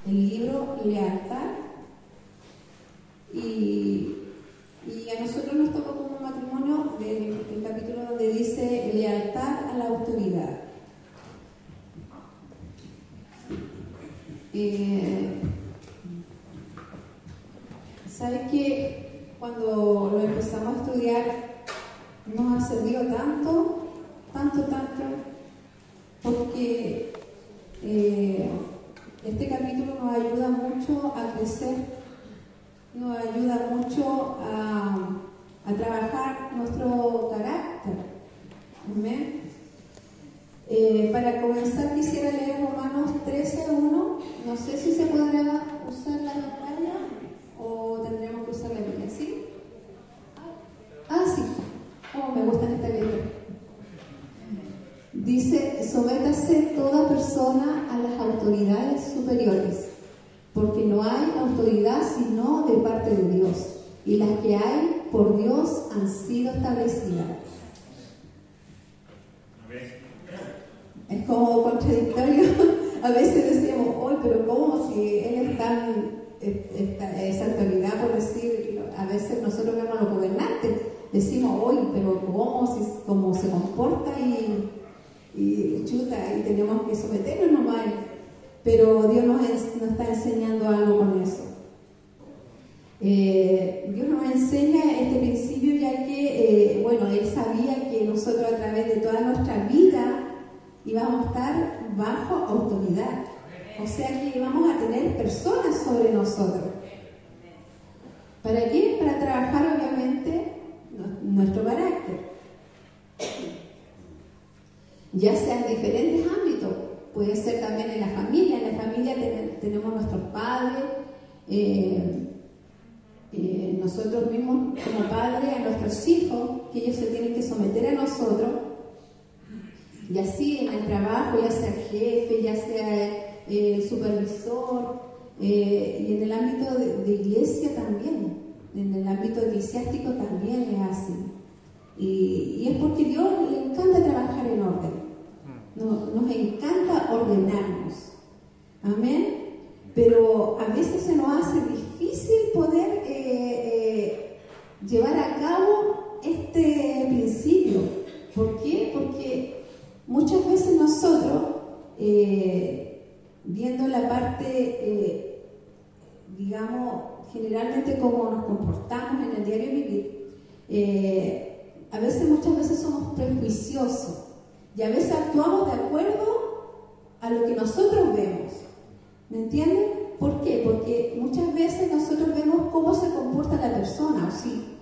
el libro Lealtad, y a nosotros nos tocó como matrimonio el capítulo donde dice lealtad a la autoridad. ¿Sabes que cuando lo empezamos a estudiar nos ha servido tanto? Porque este capítulo nos ayuda mucho a crecer, nos ayuda mucho a trabajar nuestro carácter. Amén. Para comenzar quisiera leer Romanos 13:1. No sé si se podrá usar la pantalla o tendremos que usar la Biblia, ¿sí? Sí. Oh, me gusta esta Biblia. Dice: sométase toda persona a las autoridades superiores, porque no hay autoridad sino de parte de Dios, y las que hay por Dios han sido establecidas. Es como contradictorio. A veces decimos, hoy, pero ¿cómo si él es tan esa autoridad, por decir? A veces nosotros vemos a los gobernantes, decimos, hoy, pero ¿cómo se comporta y chuta, y tenemos que someternos nomás? Pero Dios nos está enseñando algo con eso. Dios nos enseña este principio, ya que, Él sabía que nosotros a través de toda nuestra vida íbamos a estar bajo autoridad. O sea que íbamos a tener personas sobre nosotros. ¿Para qué? Para trabajar, obviamente, nuestro carácter. Ya sea en diferentes ámbitos. Puede ser también en la familia. En la familia tenemos nuestros padres, nosotros mismos como padres, a nuestros hijos, que ellos se tienen que someter a nosotros. Y así en el trabajo, ya sea jefe, ya sea el supervisor, y en el ámbito de iglesia también, en el ámbito eclesiástico también es así. Y es porque Dios le encanta trabajar en orden. Nos encanta ordenarnos. Amén. Pero a veces se nos hace difícil poder llevar a cabo este principio. ¿Por qué? Porque muchas veces nosotros, viendo la parte, generalmente cómo nos comportamos en el diario vivir, muchas veces somos prejuiciosos y a veces actuamos de acuerdo a lo que nosotros vemos. ¿Me entienden? ¿Por qué? Porque muchas veces nosotros vemos cómo se comporta la persona,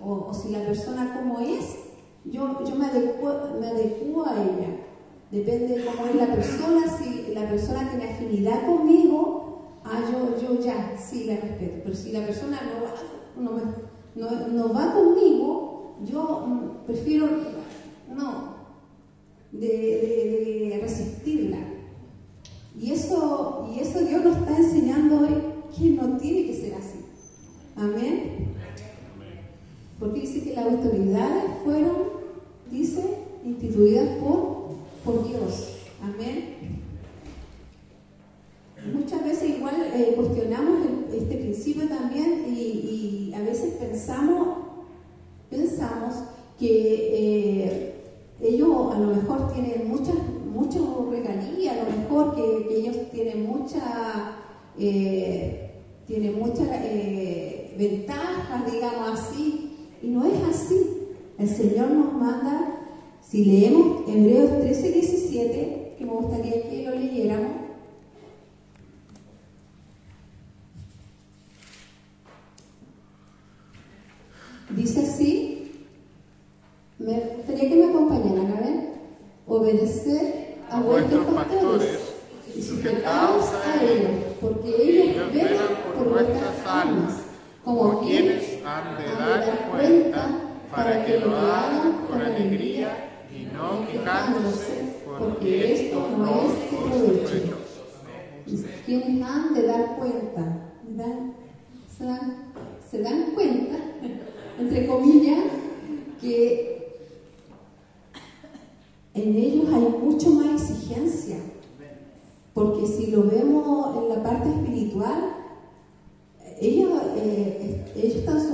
o si la persona cómo es, yo me adecuo a ella. Depende de cómo es la persona. Si la persona tiene afinidad conmigo, yo ya, sí la respeto. Pero si la persona no va conmigo, yo prefiero de resistirla. Y eso Dios nos está enseñando hoy que no tiene que ser así. Amén. Porque dice que las autoridades fueron, instituidas por Dios. Amén. Muchas veces igual cuestionamos este principio también y a veces pensamos que ellos a lo mejor tienen muchas regalías, a lo mejor que ellos tienen muchas ventajas, digamos así, y no es así. El Señor nos manda, si leemos Hebreos 13:17, que me gustaría que lo leyéramos. Dice así, me gustaría que me acompañaran a ver: obedecer a vuestros pastores y sujetaos a ellos, porque ellos velan por vuestras almas, como quienes han de dar cuenta, para que lo hagan con alegría y no quejándose, porque esto no es provecho. Quienes han de dar cuenta, se dan cuenta, entre comillas, que en ellos hay mucho más exigencia. Porque si lo vemos en la parte espiritual,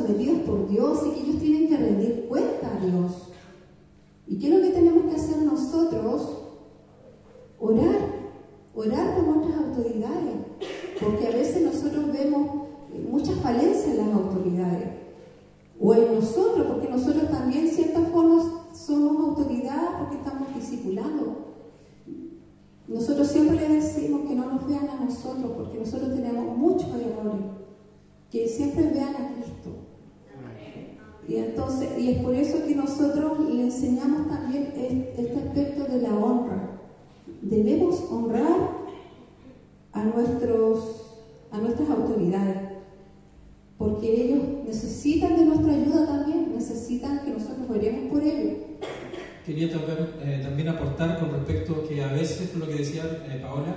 sometidos por Dios y que ellos tienen que rendir cuenta a Dios. ¿Y qué es lo que tenemos que hacer nosotros? Orar por nuestras autoridades, porque a veces nosotros vemos muchas falencias en las autoridades, o en nosotros, porque nosotros también, en cierta forma, somos autoridad porque estamos discipulando. Nosotros siempre le decimos que no nos vean a nosotros, porque nosotros tenemos muchos errores, que siempre vean a Cristo. Y entonces, y es por eso que nosotros le enseñamos también este aspecto de la honra. Debemos honrar a nuestras autoridades, porque ellos necesitan de nuestra ayuda también, necesitan que nosotros oremos por ellos. Quería también aportar con respecto a que a veces, lo que decía Paola,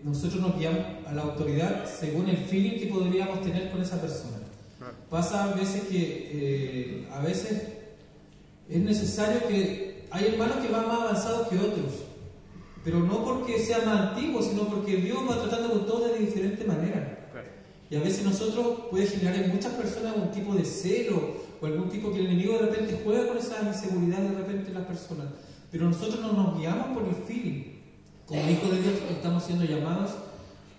nosotros nos guiamos a la autoridad según el feeling que podríamos tener con esa persona. Pasa a veces que a veces es necesario que hay hermanos que van más avanzados que otros, pero no porque sean más antiguos, sino porque Dios va tratando con todos de diferente manera. Y a veces nosotros puede generar en muchas personas algún tipo de celo o algún tipo que el enemigo de repente juega con esa inseguridad de repente en las personas. Pero nosotros no nos guiamos por el feeling. Como hijos de Dios estamos siendo llamados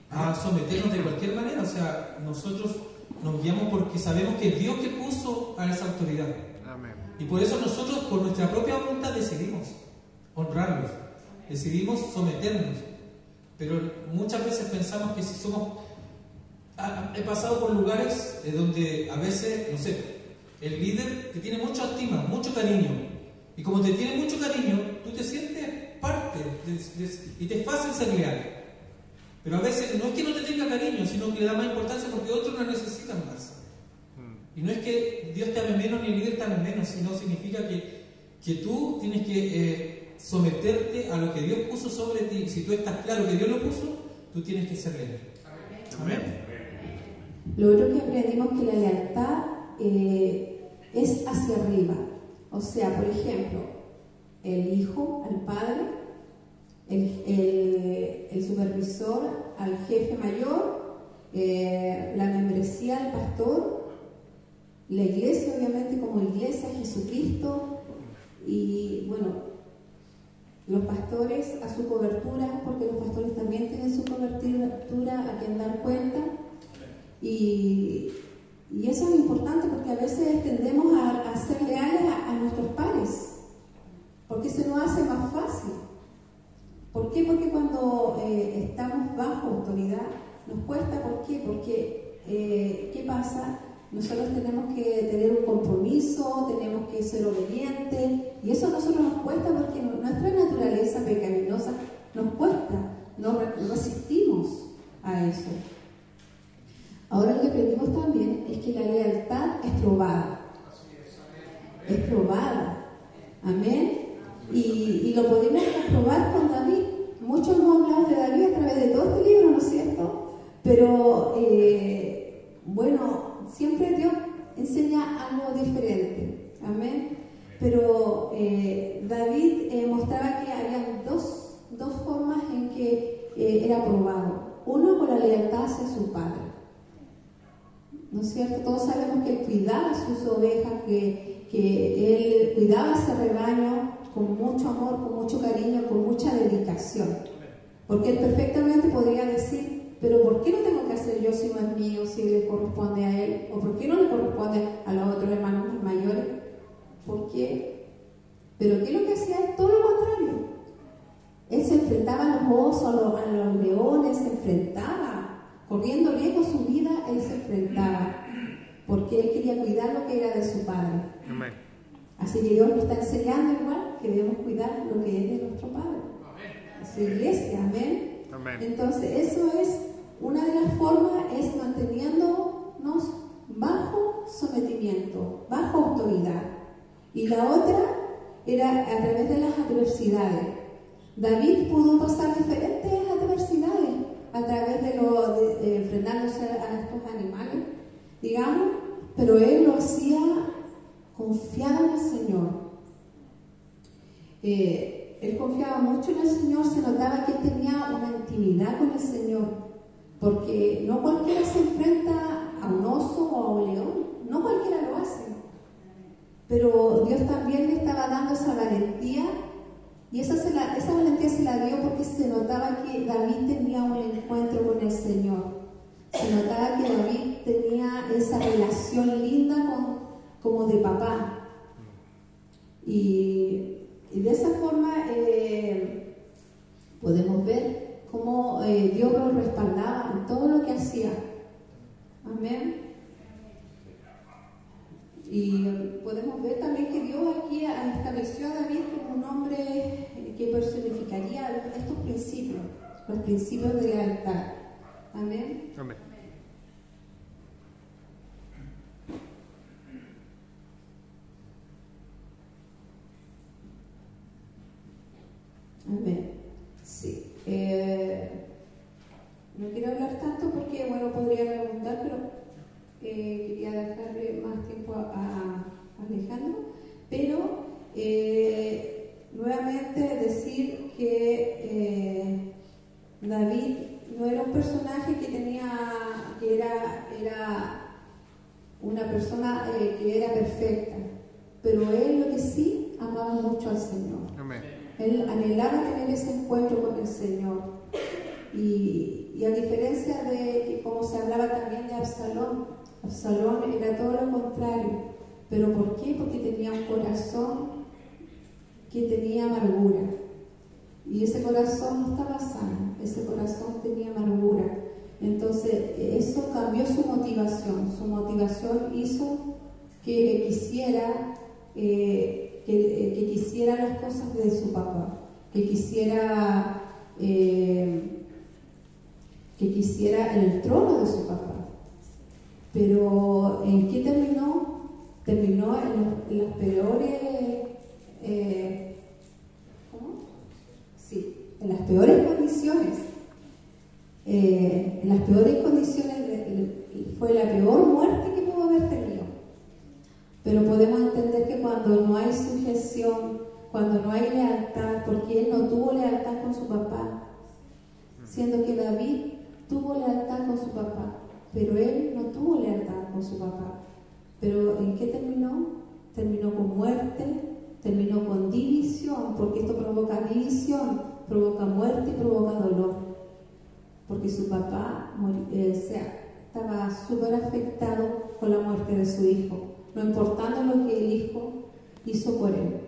a someternos de cualquier manera. O sea, nosotros nos guiamos porque sabemos que es Dios que puso a esa autoridad. Amén. Y por eso nosotros, por nuestra propia voluntad, decidimos honrarlos, decidimos someternos. Pero muchas veces pensamos que si somos... He pasado por lugares donde a veces, no sé, el líder te tiene mucha estima, mucho cariño. Y como te tiene mucho cariño, tú te sientes parte y te es fácil ser leal. Pero a veces no es que no te tenga cariño, sino que le da más importancia porque otros lo necesitan más. Y no es que Dios te ame menos ni el líder te ame menos, sino significa que tú tienes que someterte a lo que Dios puso sobre ti. Si tú estás claro que Dios lo puso, tú tienes que ser leal. Amén. Lo otro que aprendimos que la lealtad es hacia arriba. O sea, por ejemplo, el hijo al padre, el supervisor al jefe mayor, la membresía al pastor, la iglesia obviamente como iglesia, Jesucristo, y bueno, los pastores a su cobertura, porque los pastores también tienen su cobertura a quien dar cuenta. Y eso es importante porque a veces tendemos a ser leales a nuestros pares, porque se nos hace más fácil. ¿Por qué? Porque cuando estamos bajo autoridad nos cuesta. ¿Por qué? Porque, ¿qué pasa? Nosotros tenemos que tener un compromiso, tenemos que ser obedientes, y eso a nosotros nos cuesta porque nuestra naturaleza pecaminosa nos cuesta, no resistimos a eso. Ahora lo que aprendimos también es que la lealtad es probada. Es probada. Amén. Y lo podemos comprobar con David. Muchos hemos hablado de David a través de todo este libro, ¿no es cierto? Pero, bueno, siempre Dios enseña algo diferente. Amén. Pero David mostraba que había dos formas en que era probado. Uno, con la lealtad hacia su padre. ¿No es cierto? Todos sabemos que él cuidaba sus ovejas, que él cuidaba ese rebaño con mucho amor, con mucho cariño, con mucha dedicación. Porque él perfectamente podría decir, pero ¿por qué no tengo que hacer yo si no es mío, si le corresponde a él? ¿O por qué no le corresponde a los otros hermanos mayores? ¿Por qué? Pero ¿qué es lo que hacía él? Todo lo contrario. Él se enfrentaba a los osos, a los leones, se enfrentaba. Corriendo riesgo su vida, él se enfrentaba, porque él quería cuidar lo que era de su padre. Amén. Así que Dios nos está enseñando igual que debemos cuidar lo que es de nuestro padre, su iglesia. Amén. Amén. Entonces, eso es una de las formas, es manteniéndonos bajo sometimiento, bajo autoridad. Y la otra era a través de las adversidades. David pudo pasar diferentes adversidades a través de enfrentándose a estos animales, digamos, pero él lo hacía confiado en el Señor. Él confiaba mucho en el Señor, se notaba que él tenía una intimidad con el Señor, porque no cualquiera se enfrenta a un oso o a un león. No cualquiera lo hace. Pero Dios también le estaba dando esa valentía, y esa valentía se la dio porque se notaba que David tenía un encuentro con el Señor. Se notaba que David tenía esa relación linda como de papá. Y de esa forma podemos ver cómo Dios lo respaldaba en todo lo que hacía. Amén. Y podemos ver también que Dios aquí estableció a David como un hombre que personificaría estos principios, los principios de lealtad. Amén. Amén. Amén. Sí. No quiero hablar tanto porque, bueno, podría preguntar, pero quería dejarle más tiempo a Alejandro. Pero nuevamente decir que David no era un personaje que era una persona que era perfecta, pero él lo que sí amaba mucho al Señor. Amén. Él anhelaba tener ese encuentro con el Señor. Y a diferencia de que, como se hablaba también de Absalón era todo lo contrario. ¿Pero por qué? Porque tenía un corazón que tenía amargura. Y ese corazón no estaba sano, ese corazón tenía amargura. Entonces, eso cambió su motivación. Su motivación hizo que quisiera las cosas de su papá, que quisiera el trono de su papá. Pero ¿en qué terminó? Terminó en las peores en las peores condiciones. En las peores condiciones fue la peor muerte que pudo haber tenido. Pero podemos entender que cuando no hay sujeción, cuando no hay lealtad, porque él no tuvo lealtad con su papá, siendo que David tuvo lealtad con su papá, pero él no tuvo lealtad con su papá. Pero ¿en qué terminó? Terminó con muerte, terminó con división, porque esto provoca división, provoca muerte y provoca dolor, porque su papá estaba súper afectado con la muerte de su hijo, no importando lo que el hijo hizo por él.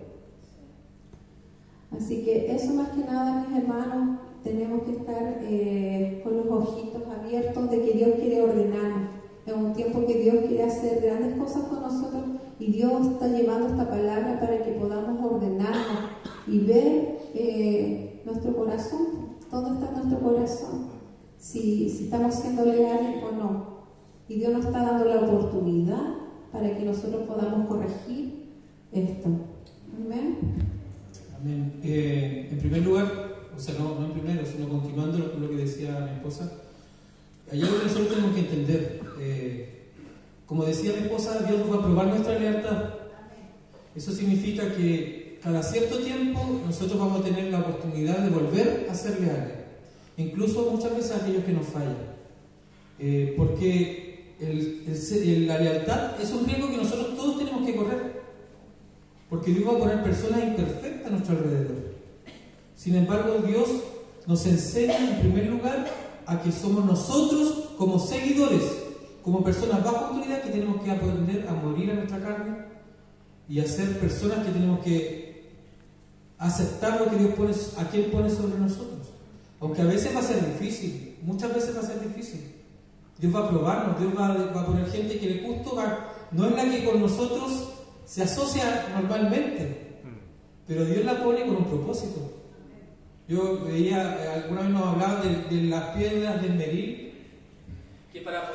Así que eso, más que nada, mis hermanos, tenemos que estar con los ojitos abiertos de que Dios quiere ordenarnos. Es un tiempo que Dios quiere hacer grandes cosas con nosotros, y Dios está llevando esta palabra para que podamos ordenarnos y ver nuestro corazón. ¿Dónde está nuestro corazón? Si estamos siendo leales o no. Y Dios nos está dando la oportunidad para que nosotros podamos corregir esto. Amén. Amén. En primer lugar, o sea, no en primero, sino continuando lo que decía mi esposa, hay algo que nosotros tenemos que entender. Como decía mi esposa, Dios nos va a probar nuestra lealtad. Eso significa que cada cierto tiempo nosotros vamos a tener la oportunidad de volver a ser leales, incluso muchas veces a aquellos que nos fallan, porque la lealtad es un riesgo que nosotros todos tenemos que correr, porque Dios va a poner personas imperfectas a nuestro alrededor. Sin embargo, Dios nos enseña en primer lugar a que somos nosotros como seguidores, como personas bajo autoridad, que tenemos que aprender a morir a nuestra carne y a ser personas que tenemos que aceptar lo que Dios pone, a quien pone sobre nosotros. Aunque a veces va a ser difícil, muchas veces va a ser difícil. Dios va a probarnos, Dios va a poner gente que le justo no es la que con nosotros se asocia normalmente, pero Dios la pone con un propósito. Yo veía, alguna vez nos hablaban de las piedras del Meril, que para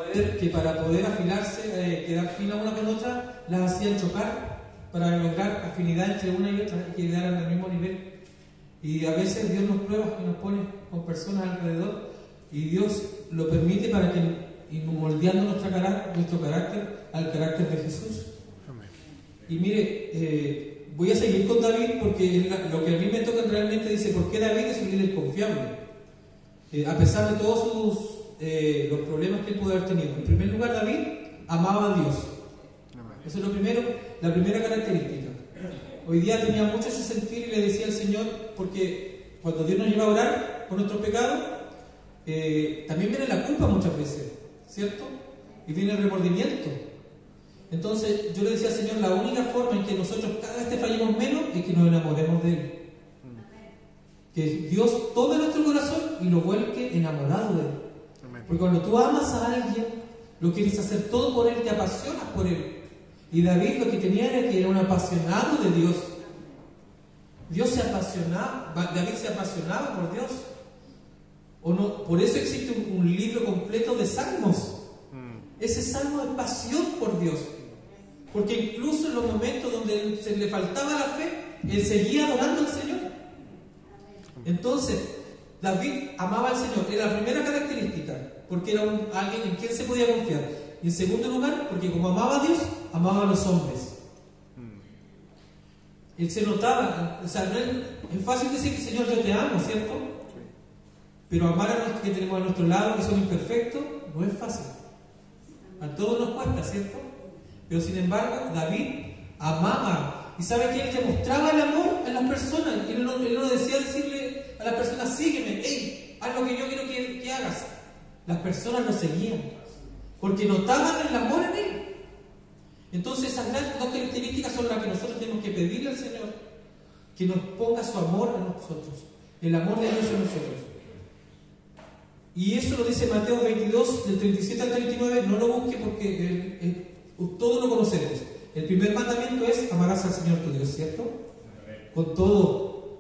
poder afilarse, quedar fina una con otra, las hacían chocar para lograr afinidad entre una y otra y que quedaran al mismo nivel. Y a veces Dios nos prueba y nos pone con personas alrededor, y Dios lo permite para que, moldeando nuestro carácter al carácter de Jesús. Y mire, voy a seguir con David, porque lo que a mí me toca realmente dice por qué David es un líder confiable, a pesar de todos los problemas que él pudo haber tenido. En primer lugar, David amaba a Dios. Eso es lo primero, la primera característica. Hoy día tenía mucho ese sentir y le decía al Señor, porque cuando Dios nos lleva a orar por nuestros pecados, también viene la culpa muchas veces, ¿cierto? Y viene el remordimiento. Entonces yo le decía al Señor, la única forma en que nosotros cada vez te fallemos menos es que nos enamoremos de Él. Que Dios tome nuestro corazón y lo vuelque enamorado de Él. Porque cuando tú amas a alguien, lo quieres hacer todo por Él, te apasionas por Él. Y David lo que tenía era que era un apasionado de Dios. David se apasionaba por Dios. ¿O no? Por eso existe un libro completo de salmos. Ese salmo es pasión por Dios. Porque incluso en los momentos donde se le faltaba la fe, él seguía adorando al Señor. Entonces, David amaba al Señor. Era la primera característica, porque era alguien en quien se podía confiar. Y en segundo lugar, porque como amaba a Dios, amaba a los hombres. Él se notaba, o sea, no es fácil decir que Señor, yo te amo, ¿cierto? Pero amar a los que tenemos a nuestro lado, que son imperfectos, no es fácil. A todos nos cuesta, ¿cierto? Pero sin embargo, David amaba. ¿Y sabe que él demostraba el amor a las personas? Él no decía decirle a las personas, sígueme, hey, haz lo que yo quiero que hagas. Las personas lo seguían, porque notaban el amor en él. Entonces esas dos características son las que nosotros tenemos que pedirle al Señor, que nos ponga su amor en nosotros, el amor de Dios en nosotros. Y eso lo dice Mateo 22, del 37 al 39, no lo busque porque todos lo conocemos. El primer mandamiento es amarás al Señor tu Dios, ¿cierto? Con todo.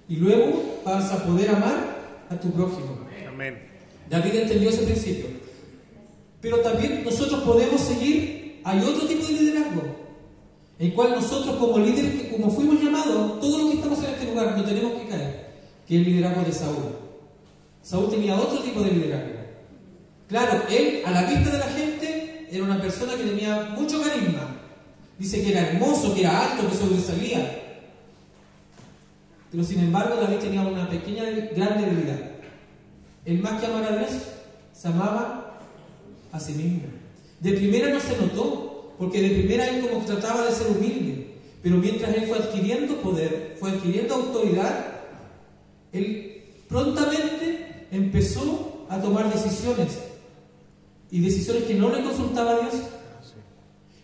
Y luego vas a poder amar a tu prójimo. Amén. David entendió ese principio. Pero también nosotros podemos seguir, hay otro tipo de liderazgo, en el cual nosotros como líderes, como fuimos llamados, todos los que estamos en este lugar, no tenemos que caer, que es el liderazgo de Saúl. Saúl tenía otro tipo de liderazgo. Claro, él, a la vista de la gente, era una persona que tenía mucho carisma. Dice que era hermoso, que era alto, que sobresalía. Pero sin embargo, David tenía una pequeña, gran debilidad. Él, más que amar a Dios, se amaba a sí mismo. De primera no se notó, porque de primera él como trataba de ser humilde. Pero mientras él fue adquiriendo poder, fue adquiriendo autoridad, él prontamente empezó a tomar decisiones. Y decisiones que no le consultaba a Dios.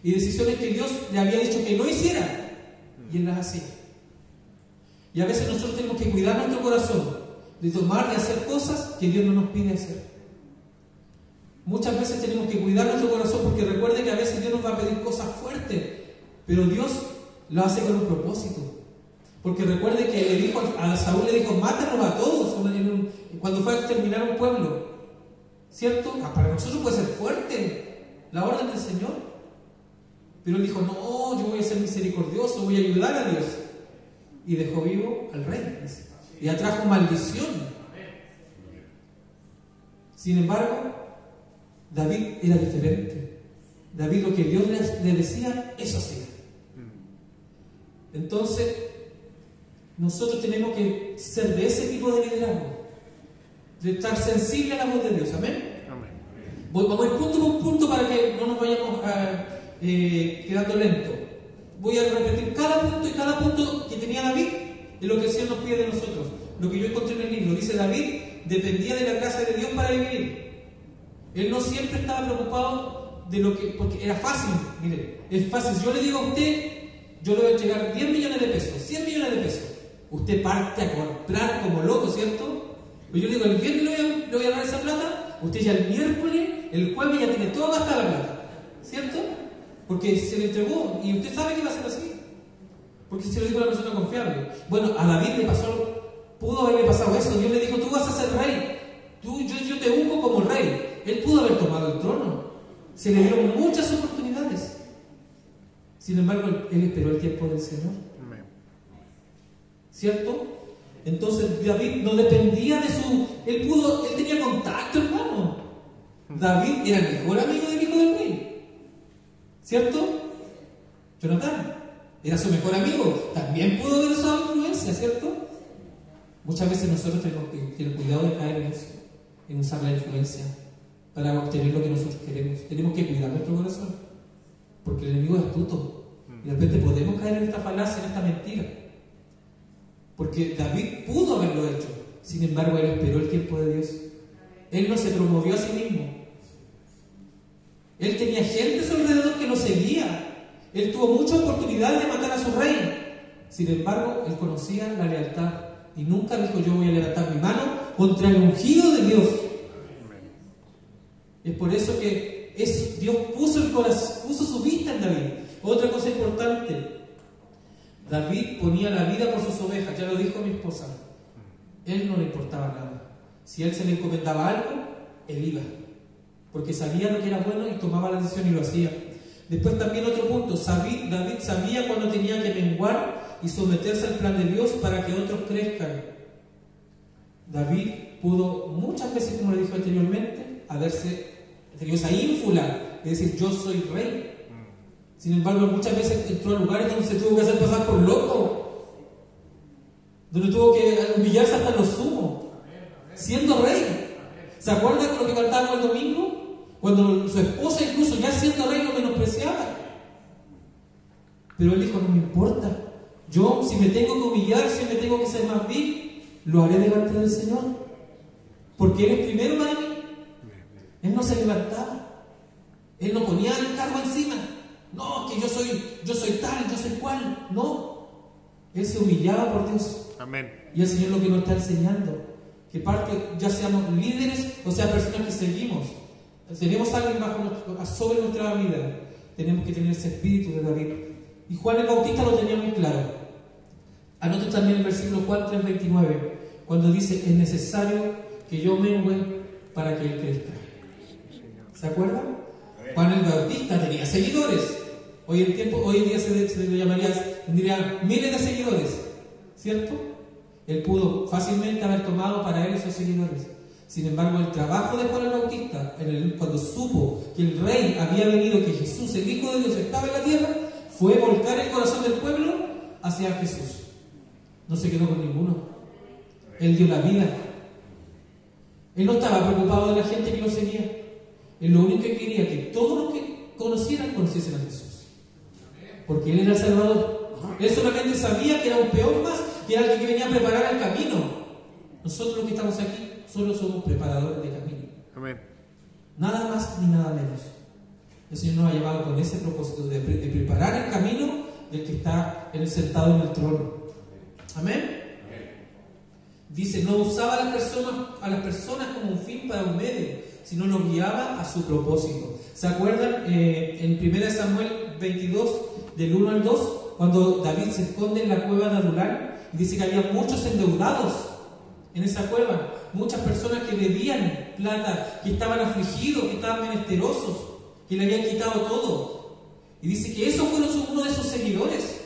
Y decisiones que Dios le había dicho que no hiciera. Y él las hacía. Y a veces nosotros tenemos que cuidar nuestro corazón de tomar, de hacer cosas que Dios no nos pide hacer. Muchas veces tenemos que cuidar nuestro corazón porque recuerde que a veces Dios nos va a pedir cosas fuertes, pero Dios lo hace con un propósito. Porque recuerde que le dijo a Saúl, le dijo, mátanos a todos cuando fue a exterminar un pueblo. ¿Cierto? Para nosotros puede ser fuerte la orden del Señor. Pero él dijo, no, yo voy a ser misericordioso, voy a ayudar a Dios. Y dejó vivo al rey. Y atrajo maldición. Sin embargo, David era diferente. David lo que Dios le decía, eso hacía. Entonces, nosotros tenemos que ser de ese tipo de liderazgo. De estar sensible a la voz de Dios. ¿Amén? Amén. Vamos a ir punto por punto para que no nos vayamos quedando lento. Voy a repetir cada punto y cada punto que tenía David de lo que el Señor nos pide de nosotros. Lo que yo encontré en el libro. Dice David, dependía de la gracia de Dios para vivir. Él no siempre estaba preocupado de lo que... Porque era fácil, mire, es fácil. Yo le digo a usted, yo le voy a entregar 10 millones de pesos, 100 millones de pesos. Usted parte a comprar como loco, ¿cierto? Pero yo le digo, el viernes le voy a dar esa plata, usted ya el miércoles, el jueves ya tiene toda gastada la plata, ¿cierto? Porque se le entregó y usted sabe que va a ser así. Porque se lo dijo a la persona confiable. Bueno, a David le pasó, pudo haberle pasado eso. Dios le dijo, tú vas a ser rey. Yo te unjo como rey. Él pudo haber tomado el trono. Se le dieron muchas oportunidades. Sin embargo, él esperó el tiempo del Señor. ¿Cierto? Entonces David no dependía de su... Él tenía contacto, hermano. David era el mejor amigo del hijo del rey. ¿Cierto? Jonatán era su mejor amigo. También pudo haber usado influencia, ¿cierto? Muchas veces nosotros tenemos que tener cuidado de caer en eso, en usar la influencia para obtener lo que nosotros queremos. Tenemos que cuidar nuestro corazón, porque el enemigo es astuto. Y de repente podemos caer en esta falacia, en esta mentira. Porque David pudo haberlo hecho, sin embargo, él esperó el tiempo de Dios. Él no se promovió a sí mismo. Él tenía gente a su alrededor que lo seguía. Él tuvo mucha oportunidad de matar a su rey. Sin embargo, él conocía la lealtad y nunca dijo: yo voy a levantar mi mano contra el ungido de Dios. Es por eso que Dios puso su vista en David. Otra cosa importante: David ponía la vida por sus ovejas. Ya lo dijo mi esposa. Él no le importaba nada. Si a él se le encomendaba algo, él iba, porque sabía lo que era bueno y tomaba la decisión y lo hacía. Después también otro punto: David sabía cuando tenía que menguar y someterse al plan de Dios para que otros crezcan. David pudo muchas veces, como le dije anteriormente, haberse tenido esa ínfula, es decir, yo soy rey. Sin embargo, muchas veces entró a lugares donde se tuvo que hacer pasar por loco, donde tuvo que humillarse hasta lo sumo, siendo rey. ¿Se acuerdan de lo que cantábamos el domingo? Cuando su esposa, incluso ya siendo rey, lo menospreciaba. Pero él dijo: no me importa. Yo, si me tengo que humillar, si me tengo que ser más vil, lo haré delante del Señor. Porque Él es primero para mí. Él no se levantaba. Él no ponía el cargo encima. No, que yo soy tal, yo soy cual. No. Él se humillaba por Dios. Amén. Y el Señor lo que nos está enseñando, que parte, ya seamos líderes o sea personas que seguimos, tenemos alguien sobre nuestra vida, tenemos que tener ese espíritu de David. Y Juan el Bautista lo tenía muy claro. Anoten también el versículo Juan 3:29, cuando dice: es necesario que yo mengue para que Él crezca. ¿Se acuerdan? Juan el Bautista tenía seguidores. Hoy en día se le llamaría miles de seguidores, ¿cierto? Él pudo fácilmente haber tomado para él esos seguidores. Sin embargo, el trabajo de Juan el Bautista, cuando supo que el rey había venido, que Jesús, el Hijo de Dios, estaba en la tierra, fue volcar el corazón del pueblo hacia Jesús. No se quedó con ninguno. Él dio la vida. Él no estaba preocupado de la gente que lo seguía. Él lo único que quería que todos los que conociesen a Jesús. Porque Él era el Salvador. Él solamente sabía que era un peón más, que era el que venía a preparar el camino. Nosotros los que estamos aquí solo somos preparadores de camino. Amén. Nada más ni nada menos. El Señor nos ha llamado con ese propósito de preparar el camino del que está sentado en el trono. Amén. Dice: no usaba a las personas como un fin para un medio, sino los guiaba a su propósito. ¿Se acuerdan en 1 Samuel 22, del 1 al 2, cuando David se esconde en la cueva de Adulán? Y dice que había muchos endeudados en esa cueva, muchas personas que debían plata, que estaban afligidos, que estaban menesterosos, que le habían quitado todo. Y dice que esos fueron uno de sus seguidores.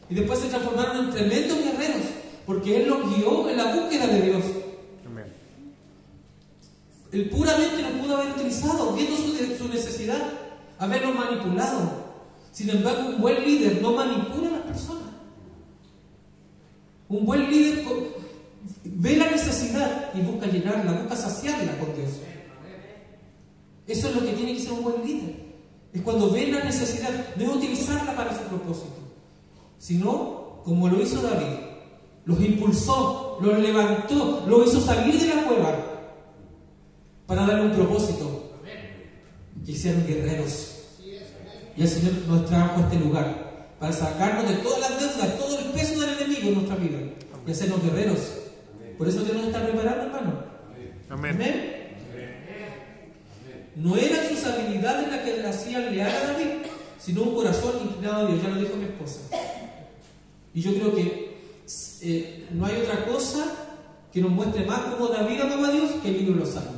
Y después se transformaron en tremendos guerreros, porque Él los guió en la búsqueda de Dios. Amén. Él puramente lo pudo haber utilizado, viendo su necesidad, haberlo manipulado. Sin embargo, un buen líder no manipula a las personas. Un buen líder ve la necesidad y busca llenarla, busca saciarla con Dios. Eso es lo que tiene que ser un buen líder. Es cuando ve la necesidad, no es utilizarla para su propósito, sino, como lo hizo David, los impulsó, los levantó, los hizo salir de la cueva para darle un propósito, que hicieron guerreros. Y el Señor nos trajo a este lugar para sacarnos de todas las deudas, todo el peso del enemigo en nuestra vida y hacernos guerreros. Por eso Dios nos está preparando, hermano. Amén. Amén. No eran sus habilidades las que le hacían leal a David, sino un corazón inclinado a Dios. Ya lo dijo mi esposa. Y yo creo que no hay otra cosa que nos muestre más cómo David amaba a Dios que el libro de los Salmos.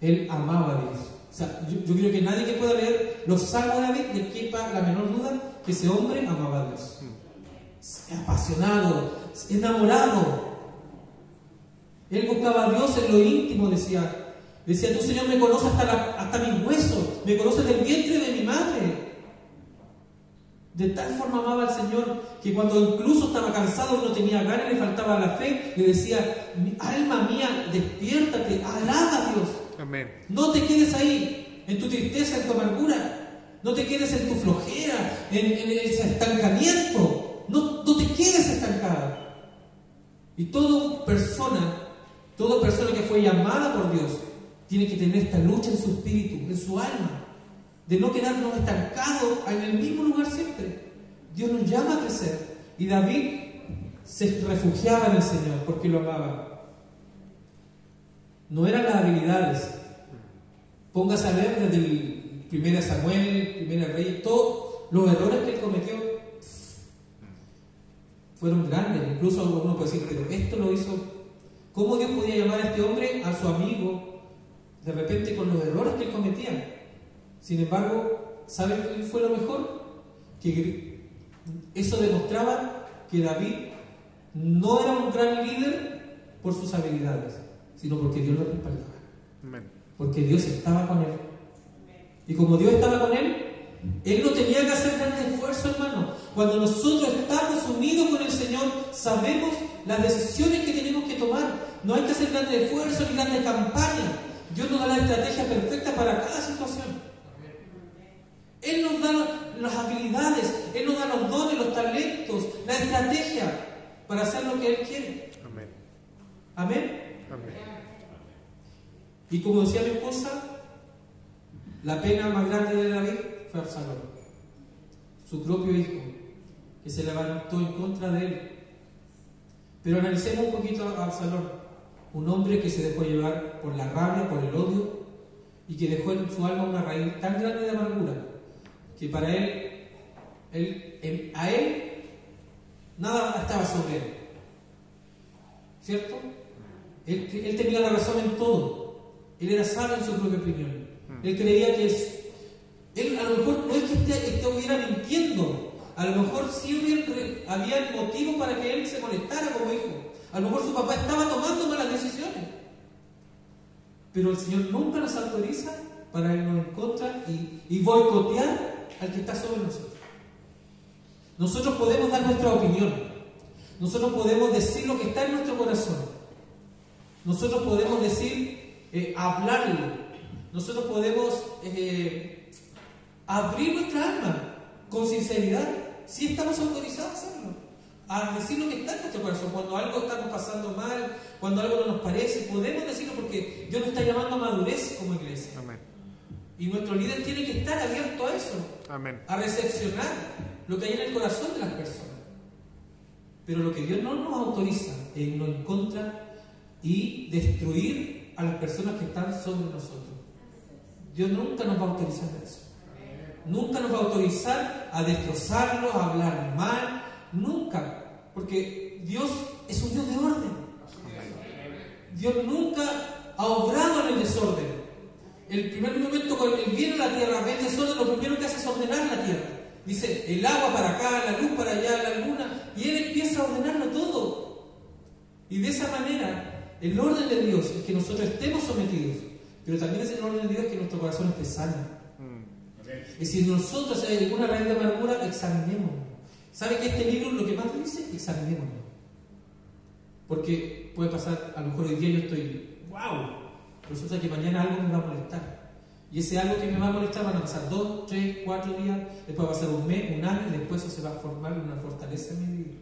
Él amaba a Dios. O sea, yo creo que nadie que pueda leer los Salmos de David le quepa la menor duda que ese hombre amaba a Dios. Apasionado, enamorado. Él buscaba a Dios en lo íntimo, decía, tú, Señor, me conoces hasta mis huesos, me conoces del vientre de mi madre. De tal forma amaba al Señor que cuando incluso estaba cansado y no tenía ganas, le faltaba la fe, le decía: alma mía, despiértate, alaba a Dios. Amén. No te quedes ahí, en tu tristeza, en tu amargura. No te quedes en tu flojera, en ese estancamiento. No te quedes estancado. Y toda persona que fue llamada por Dios tiene que tener esta lucha en su espíritu, en su alma, de no quedarnos estancados en el mismo lugar siempre. Dios nos llama a crecer. Y David se refugiaba en el Señor porque lo amaba. No eran las habilidades. Póngase a ver desde el 1 Samuel, 1 Reyes, todos los errores que él cometió fueron grandes. Incluso uno puede decir, pero esto lo hizo. ¿Cómo Dios podía llamar a este hombre, a su amigo, de repente con los errores que él cometía? Sin embargo, ¿saben qué fue lo mejor? Que eso demostraba que David no era un gran líder por sus habilidades, sino porque Dios lo respaldaba. Amén. Porque Dios estaba con él. Y como Dios estaba con él, él no tenía que hacer gran esfuerzo, hermano. Cuando nosotros estamos unidos con el Señor, sabemos las decisiones que tenemos que tomar. No hay que hacer grandes esfuerzos ni grandes campañas. Dios nos da la estrategia perfecta para cada situación. Él nos da las habilidades, Él nos da los dones, los talentos, la estrategia para hacer lo que Él quiere. Amén. Amén. Amén. Y como decía mi esposa, la pena más grande de David fue Absalón, su propio hijo, que se levantó en contra de él. Pero analicemos un poquito a Absalón, un hombre que se dejó llevar por la rabia, por el odio, y que dejó en su alma una raíz tan grande de amargura, que para a él nada estaba sobre él. ¿Cierto? Él tenía la razón en todo. Él era sabio en su propia opinión. Él creía que él a lo mejor no es que estuviera mintiendo. A lo mejor sí había motivo para que él se molestara como hijo. A lo mejor su papá estaba tomando malas decisiones. Pero el Señor nunca nos autoriza para irnos en contra y boicotear al que está sobre nosotros. Nosotros podemos dar nuestra opinión. Nosotros podemos decir lo que está en nuestro corazón. Nosotros podemos decir, hablarlo. Nosotros podemos abrir nuestra alma con sinceridad, si estamos autorizados a hacerlo, a decir lo que está en nuestro corazón. Cuando algo estamos pasando mal, cuando algo no nos parece, podemos decirlo porque Dios nos está llamando a madurez como iglesia. Amén. Y nuestro líder tiene que estar abierto a eso. Amén. A recepcionar lo que hay en el corazón de las personas. Pero lo que Dios no nos autoriza es irnos en contra y destruir a las personas que están sobre nosotros. Dios nunca nos va a autorizar eso. Nunca nos va a autorizar a destrozarlos, a hablar mal. Nunca. Porque Dios es un Dios de orden. Dios nunca ha obrado en el desorden. El primer momento cuando Él viene a la tierra, ve el desorden, lo primero que hace es ordenar la tierra. Dice, el agua para acá, la luz para allá, la luna. Y Él empieza a ordenarlo todo. Y de esa manera, el orden de Dios es que nosotros estemos sometidos. Pero también es el orden de Dios que nuestro corazón esté sano. Y si nosotros hay alguna raíz de amargura, examinémonos. ¿Sabe que este libro lo que más dice? Examinémonos. Porque puede pasar, a lo mejor hoy día yo estoy, wow, resulta que mañana algo me va a molestar. Y ese algo que me va a molestar van a pasar 2, 3, 4 días, después va a pasar un mes, un año, y después eso se va a formar una fortaleza en mi vida.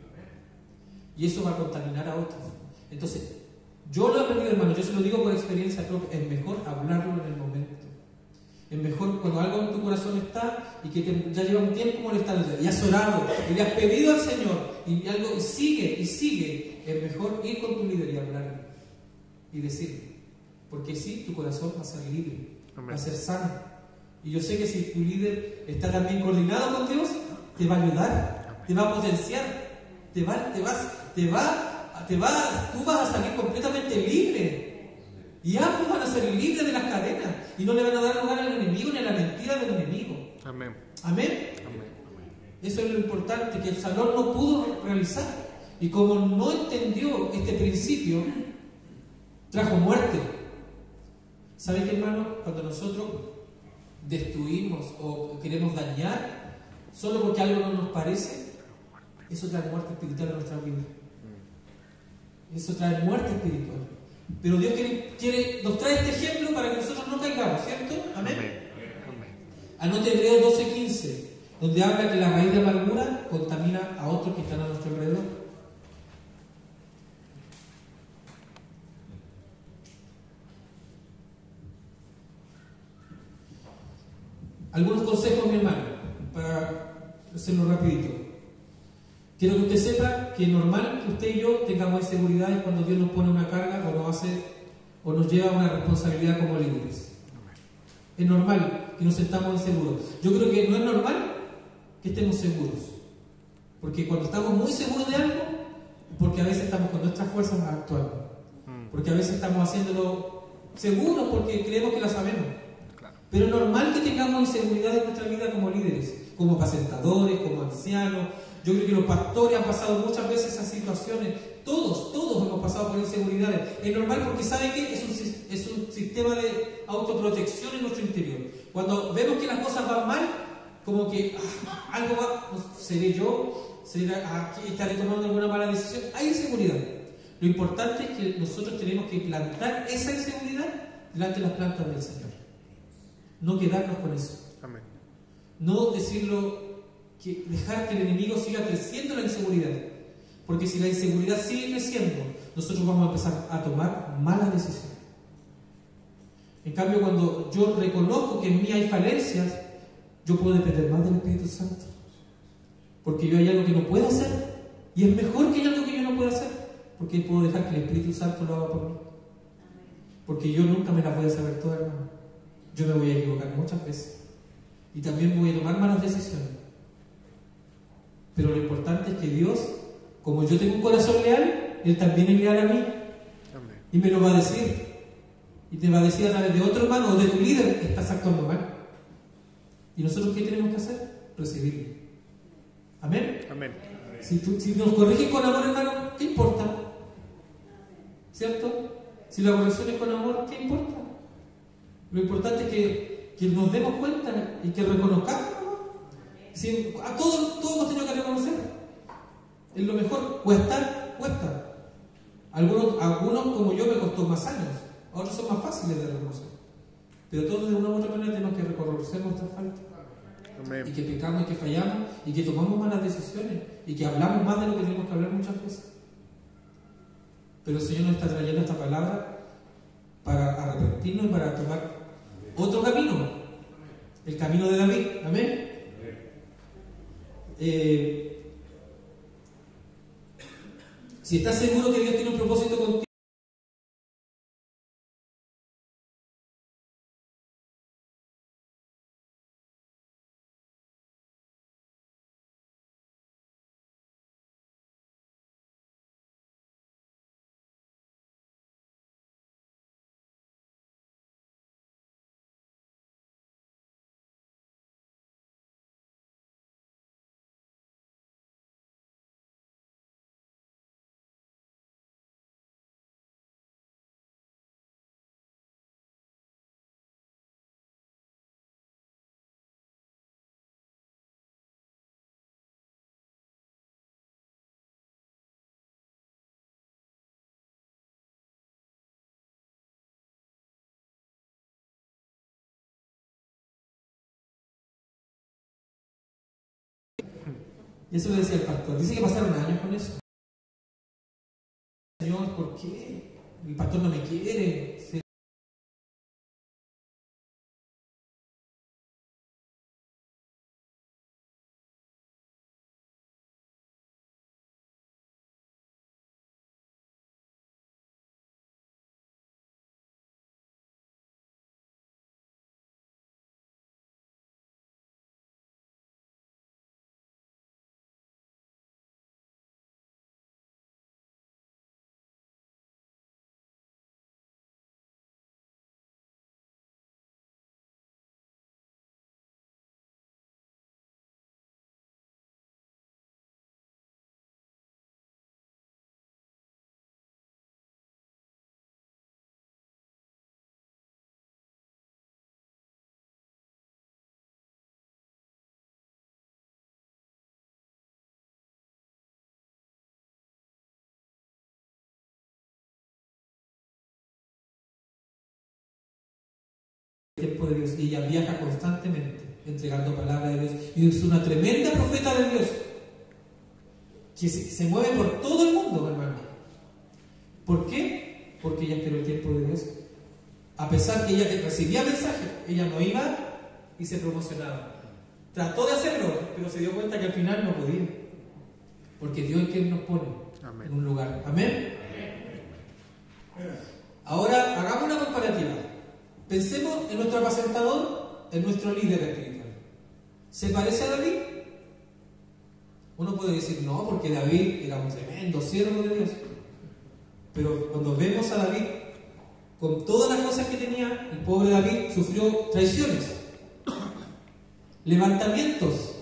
Y eso va a contaminar a otros. Entonces, yo lo he aprendido, hermano, yo se lo digo por experiencia propia, es mejor hablarlo en el momento. Es mejor cuando algo en tu corazón está y que ya lleva un tiempo molestándote, y has orado, y le has pedido al Señor, y algo y sigue, es mejor ir con tu líder y hablarle y decirle, porque sí, tu corazón va a ser libre. Amén. Va a ser sano. Y yo sé que si tu líder está también coordinado con Dios, te va a ayudar, te va a potenciar, tú vas a salir completamente libre. Y ambos van a ser libres de las cadenas y no le van a dar lugar al enemigo ni a la mentira del enemigo. Amén. Amén. Amén. Eso es lo importante que Absalón no pudo realizar. Y como no entendió este principio, trajo muerte. ¿Saben qué, hermano? Cuando nosotros destruimos o queremos dañar solo porque algo no nos parece, eso trae muerte espiritual a nuestra vida. Eso trae muerte espiritual. Pero Dios nos trae este ejemplo para que nosotros Anote Hebreos 12:15, donde habla que la raíz de amargura contamina a otros que están a nuestro alrededor. Algunos consejos, mi hermano, para hacerlo rapidito. Quiero que usted sepa que es normal que usted y yo tengamos inseguridades cuando Dios nos pone una carga o nos hace o nos lleva a una responsabilidad como líderes. Es normal que nos sentamos inseguros. Yo creo que no es normal que estemos seguros. Porque cuando estamos muy seguros de algo, porque a veces estamos con nuestras fuerzas actuando. Porque a veces estamos haciéndolo seguros porque creemos que lo sabemos. Pero es normal que tengamos inseguridad en nuestra vida como líderes, como apacentadores, como ancianos. Yo creo que los pastores han pasado muchas veces esas situaciones. Todos hemos pasado por inseguridades. Es normal porque ¿sabe qué? Es un sistema de autoprotección en nuestro interior. Cuando vemos que las cosas van mal, como que algo va, ¿seré yo? ¿Estaré tomando alguna mala decisión? Hay inseguridad. Lo importante es que nosotros tenemos que plantar esa inseguridad delante de las plantas del Señor. No quedarnos con eso. Amén. No dejar que el enemigo siga creciendo la inseguridad. Porque si la inseguridad sigue creciendo, nosotros vamos a empezar a tomar malas decisiones. En cambio, cuando yo reconozco que en mí hay falencias, yo puedo depender más del Espíritu Santo. Porque yo hay algo que no puedo hacer, y es mejor que hay algo que yo no puedo hacer, porque puedo dejar que el Espíritu Santo lo haga por mí. Porque yo nunca me las voy a saber todas, hermano. Yo me voy a equivocar muchas veces. Y también voy a tomar malas decisiones. Pero lo importante es que Dios, como yo tengo un corazón leal, Él también es leal a mí. Amén. Y me lo va a decir. Y te va a decir a través de otro hermano o de tu líder que estás actuando mal. ¿Y nosotros qué tenemos que hacer? Recibirlo. Amén. Amén. Si nos corrigen con amor, hermano, ¿qué importa? ¿Cierto? Si la corrección es con amor, ¿qué importa? Lo importante es que nos demos cuenta y que reconozcamos. Si a todos hemos tenido que reconocer. Es lo mejor. Cuesta. Algunos como yo me costó más años. Otros son más fáciles de reconocer. Pero todos de una u otra manera tenemos que reconocer nuestras faltas. Amén. Y que pecamos y que fallamos y que tomamos malas decisiones y que hablamos más de lo que tenemos que hablar muchas veces. Pero el Señor nos está trayendo esta palabra para arrepentirnos y para tomar otro camino, el camino de David. Amén. Si estás seguro que Dios tiene un propósito contigo, y eso le decía el pastor. Dice que pasaron años con eso. Señor, ¿por qué? El pastor no me quiere. El tiempo de Dios y ella viaja constantemente. entregando palabra de Dios. Y es una tremenda profeta de Dios, que se mueve por todo el mundo, hermano. ¿Por qué? Porque ella esperó el tiempo de Dios. A pesar que ella recibía mensajes, ella no iba y se promocionaba. Trató de hacerlo, pero se dio cuenta que al final no podía. Porque Dios es quien nos pone en un lugar. Amén. Ahora hagamos una comparativa. Pensemos en nuestro apacentador, en nuestro líder espiritual. ¿Se parece a David? Uno puede decir, no, porque David era un tremendo siervo de Dios. Pero cuando vemos a David, con todas las cosas que tenía, el pobre David sufrió traiciones, levantamientos.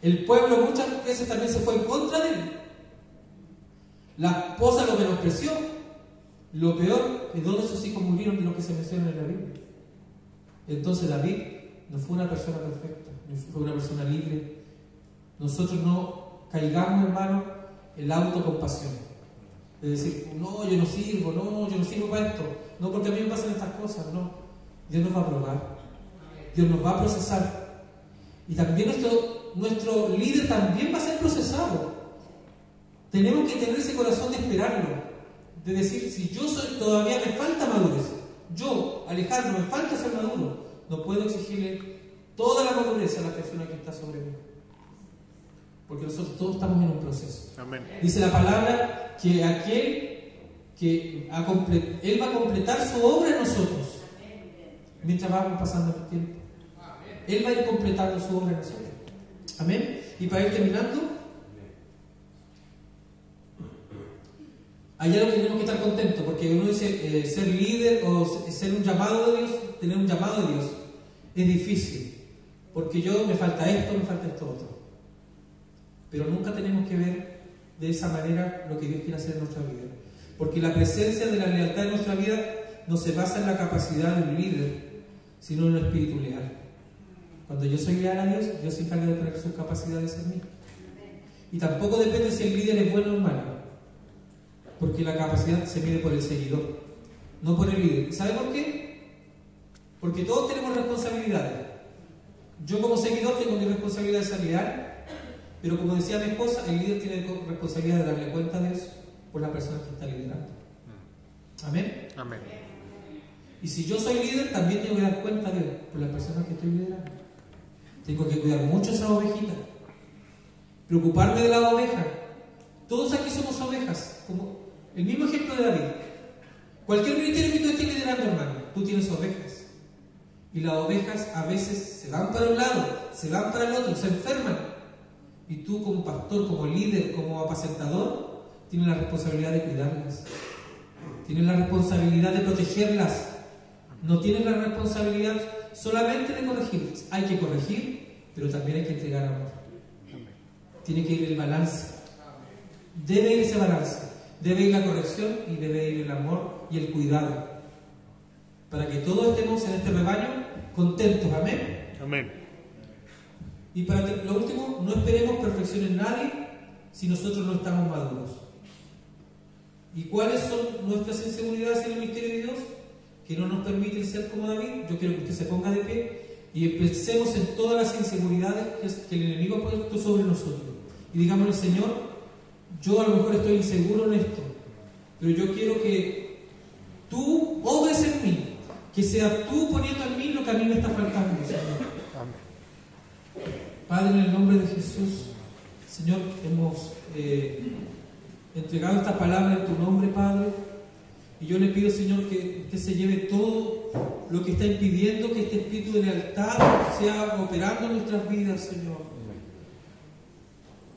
El pueblo muchas veces también se fue en contra de él. La esposa lo menospreció. Lo peor, que todos sus hijos murieron de lo que se menciona en la Biblia. Entonces David no fue una persona perfecta, no fue una persona libre. Nosotros no caigamos, hermano, en la autocompasión. Es decir, no, yo no sirvo para esto. No, porque a mí me pasan estas cosas. No, Dios nos va a probar. Dios nos va a procesar. Y también nuestro líder también va a ser procesado. Tenemos que tener ese corazón de esperarlo. De decir, si yo todavía me falta madurez, yo, Alejandro, me falta ser maduro, no puedo exigirle toda la madurez a la persona que está sobre mí. Porque nosotros todos estamos en un proceso. Amén. Dice la palabra que Él va a completar su obra en nosotros. Mientras vamos pasando el tiempo. Él va a ir completando su obra en nosotros. Amén. Y para ir terminando, hay algo que tenemos que estar contentos, porque uno dice ser líder o ser un llamado de Dios, tener un llamado de Dios, es difícil, porque me falta esto otro. Pero nunca tenemos que ver de esa manera lo que Dios quiere hacer en nuestra vida, porque la presencia de la lealtad en nuestra vida no se basa en la capacidad de un líder, sino en un espíritu leal. Cuando yo soy leal a Dios, Dios se encarga de poner sus capacidades en mí. Y tampoco depende si el líder es bueno o malo, porque la capacidad se mide por el seguidor, no por el líder. ¿Sabe por qué? Porque todos tenemos responsabilidades. Yo como seguidor tengo mi responsabilidad de ser leal, pero como decía mi esposa, el líder tiene responsabilidad de darle cuenta a Dios por la persona que está liderando. Amén. Amén. Y si yo soy líder, también tengo que dar cuenta a Dios por las personas que estoy liderando. Tengo que cuidar mucho a esa ovejita, preocuparme de la oveja. Todos aquí somos ovejas, como el mismo ejemplo de David. Cualquier ministerio que tú estés liderando, hermano, tú tienes ovejas. Y las ovejas a veces se van para un lado, se van para el otro, se enferman. Y tú como pastor, como líder, como apacentador, tienes la responsabilidad de cuidarlas. Tienes la responsabilidad de protegerlas. No tienes la responsabilidad solamente de corregirlas. Hay que corregir, pero también hay que entregar amor. Tiene que ir el balance. Debe ir ese balance. Debe ir la corrección y debe ir el amor y el cuidado. Para que todos estemos en este rebaño contentos. Amén. Amén. Y para lo último, no esperemos perfección en nadie si nosotros no estamos maduros. ¿Y cuáles son nuestras inseguridades en el misterio de Dios? Que no nos permiten ser como David. Yo quiero que usted se ponga de pie y pensemos en todas las inseguridades que el enemigo ha puesto sobre nosotros. Y digámosle, Señor, yo a lo mejor estoy inseguro en esto, pero yo quiero que tú obres en mí, que sea tú poniendo en mí lo que a mí me está faltando, Señor. Padre, en el nombre de Jesús, Señor, hemos entregado esta palabra en tu nombre, Padre, y yo le pido, Señor, que usted se lleve todo lo que está impidiendo que este espíritu de lealtad sea operando en nuestras vidas, Señor.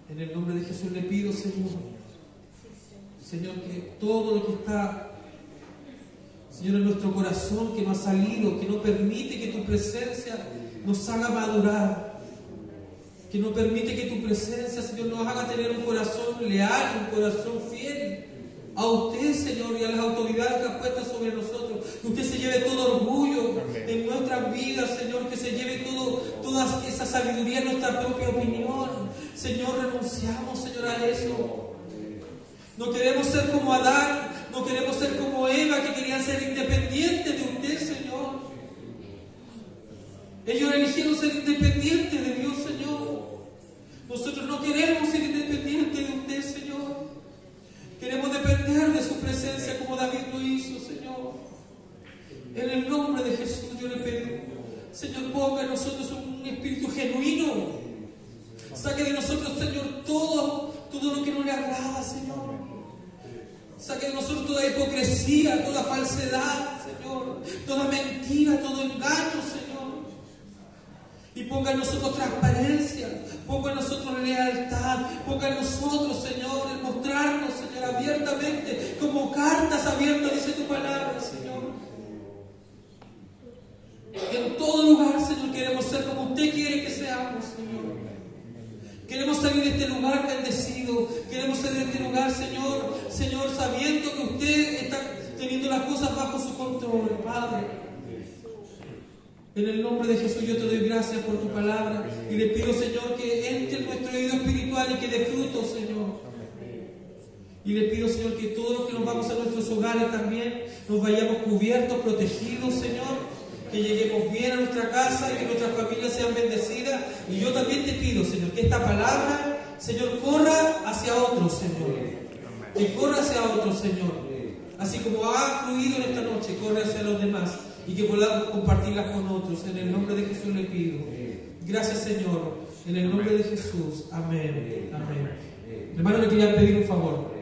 En el nombre de Jesús le pido, Señor, que todo lo que está, Señor, en nuestro corazón, que no ha salido, que no permite que tu presencia nos haga madurar, que no permite que tu presencia, Señor, nos haga tener un corazón leal, un corazón fiel a usted, Señor, y a las autoridades que has puesto sobre nosotros. Que usted se lleve todo orgullo en nuestras vidas, Señor, que se lleve toda esa sabiduría en nuestra propia opinión. Señor, renunciamos, Señor, a eso. No queremos ser como Adán, no queremos ser como Eva, que querían ser independientes de usted, Señor. Ellos eligieron ser independientes de Dios, Señor. Nosotros no queremos ser independientes de usted, Señor. Queremos depender de su presencia como David lo hizo, Señor. En el nombre de Jesús yo le pido, Señor, ponga en nosotros un espíritu genuino. Saque de nosotros, Señor, todo lo que no le agrada, Señor. Saque de nosotros toda hipocresía, toda falsedad, Señor. Toda mentira, todo engaño, Señor. Y ponga en nosotros transparencia, ponga en nosotros lealtad, ponga en nosotros, Señor, el mostrarnos, Señor, abiertamente, como cartas abiertas, dice tu palabra, Señor. En todo lugar, Señor, queremos ser como usted quiere que seamos, Señor. Queremos salir de este lugar bendecido, queremos salir de este lugar, Señor, sabiendo que usted está teniendo las cosas bajo su control, Padre. En el nombre de Jesús yo te doy gracias por tu palabra y le pido, Señor, que entre en nuestro oído espiritual y que dé fruto, Señor. Y le pido, Señor, que todos los que nos vamos a nuestros hogares también nos vayamos cubiertos, protegidos, Señor. Que lleguemos bien a nuestra casa y que nuestras familias sean bendecidas. Y yo también te pido, Señor, que esta palabra, Señor, corra hacia otros, Señor. Que corra hacia otros, Señor. Así como ha fluido en esta noche, corre hacia los demás. Y que podamos compartirlas con otros. En el nombre de Jesús le pido. Gracias, Señor. En el nombre de Jesús. Amén. Amén. Hermano, le quería pedir un favor.